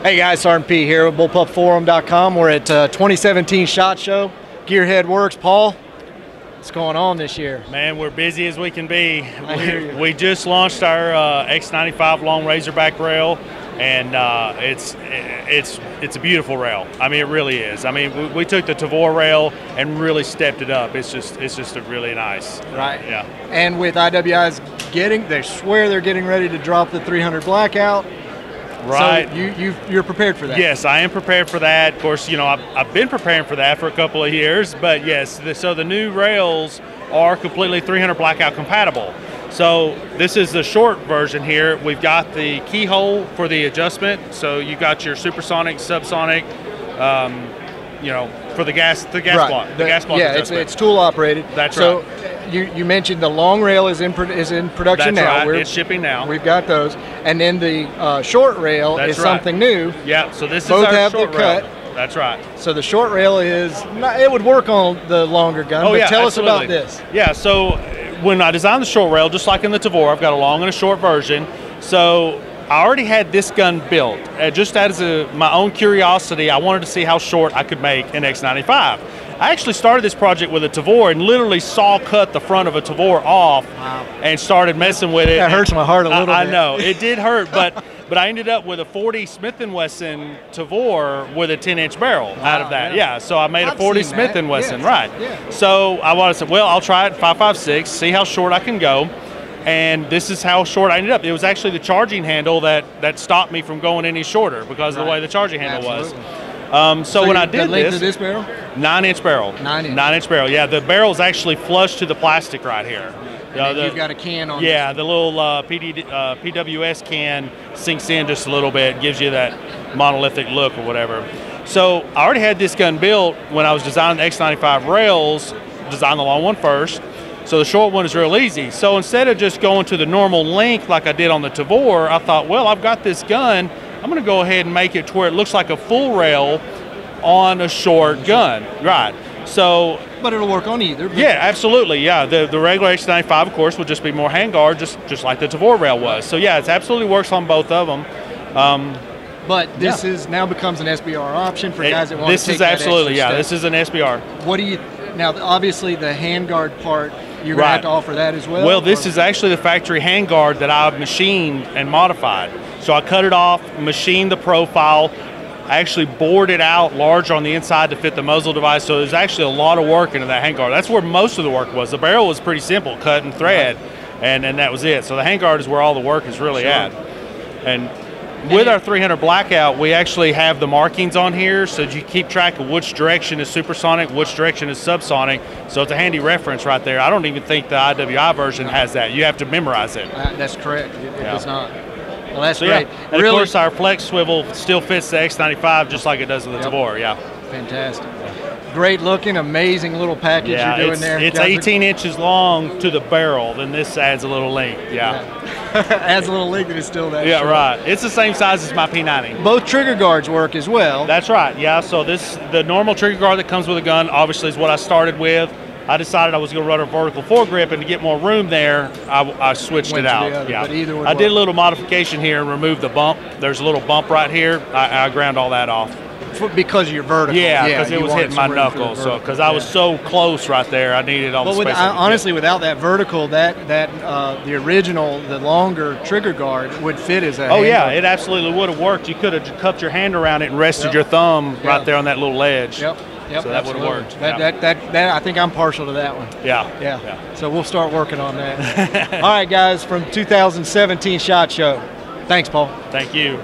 Hey guys, Sergeant P here with bullpupforum.com. We're at 2017 SHOT Show. Gearhead Works. Paul, what's going on this year? Man, we're busy as we can be. I hear you. We just launched our X95 long Razorback rail, and it's a beautiful rail. I mean, it really is. I mean, we took the Tavor rail and really stepped it up. It's just a really nice. Right. Yeah. And with IWI's they swear they're getting ready to drop the 300 Blackout. Right. So you're prepared for that? Yes, I am prepared for that. Of course, you know, I've been preparing for that for a couple of years, but yes, so the new rails are completely 300 Blackout compatible. So this is the short version here. We've got the keyhole for the adjustment. So you got your supersonic, subsonic, you know, for the gas right. block. The gas block yeah, adjustment. it's tool operated. That's so right. You mentioned the long rail is in production That's now. Right. It's shipping now. We've got those, and then the short rail That's is right. something new. Yeah. So this Both is our have short the rail. cut. That's right. So the short rail is it would work on the longer gun. Oh but yeah, tell absolutely. us about this. Yeah. So when I designed the short rail, just like in the Tavor, I've got a long and a short version. So I already had this gun built. Just as my own curiosity, I wanted to see how short I could make an X95. I actually started this project with a Tavor and literally saw cut the front of a Tavor off. Wow. And started messing with it. That hurts my heart a little bit. I know, it did hurt, but I ended up with a 40 Smith & Wesson Tavor with a 10-inch barrel out of that. Yeah, so I made a 40 Smith & Wesson, yes. right. Yeah. So I wanted to say, well, I'll try it 5.56, see how short I can go. And this is how short I ended up. It was actually the charging handle that stopped me from going any shorter because of the way the charging handle Absolutely. was. So when I did the length of this barrel? 9-inch barrel. 9-inch barrel. Yeah, the barrel's actually flush to the plastic right here. You've got a can on. Yeah, the little PWS can sinks in just a little bit, gives you that monolithic look or whatever. So I already had this gun built when I was designing the X95 rails, designed the long one first. So the short one is real easy. So instead of just going to the normal length like I did on the Tavor, I thought, well, I've got this gun. I'm going to go ahead and make it to where it looks like a full rail on a short gun. Right. So. But it'll work on either. Yeah, absolutely. Yeah, the regular X95, of course, would just be more handguard, just like the Tavor rail was. So yeah, it absolutely works on both of them. But this is now becomes an SBR option for guys that want to take This is absolutely, that yeah, extra this is an SBR. What do you, now obviously the handguard part, you're going to have to offer that as well? Well, this is actually the factory handguard that I've machined and modified. So I cut it off, machined the profile, I actually bored it out large on the inside to fit the muzzle device, so there's actually a lot of work into that handguard. That's where most of the work was. The barrel was pretty simple, cut and thread, and that was it. So the handguard is where all the work is really at. And with our 300 Blackout, we actually have the markings on here, so you keep track of which direction is supersonic, which direction is subsonic. So it's a handy reference right there. I don't even think the IWI version has that. You have to memorize it. That's correct. It does not. Well, that's so, great. Yeah. And really, of course, our flex swivel still fits the X95 just like it does with the Tavor. Yeah. Fantastic. Great looking, amazing little package you're doing there. It's 18 inches long to the barrel, then this adds a little length. Yeah. Adds a little length and it's still that short. Right. It's the same size as my P90. Both trigger guards work as well. That's right. Yeah. So the normal trigger guard that comes with a gun obviously is what I started with. I decided I was going to run a vertical foregrip, and to get more room there, I switched it out. But either would I work. did a little modification here and removed the bump. There's a little bump right here. I ground all that off. Because of your vertical. Yeah, because it was hitting my knuckles. So because I was so close right there, I needed all the space. Honestly, without that vertical, the original, the longer trigger guard would fit as a. Oh yeah, it absolutely would have worked. You could have cupped your hand around it and rested your thumb right there on that little ledge. Yep, so that would have worked. That I think I'm partial to that one. Yeah. So we'll start working on that. All right, guys, from 2017 SHOT Show. Thanks, Paul. Thank you.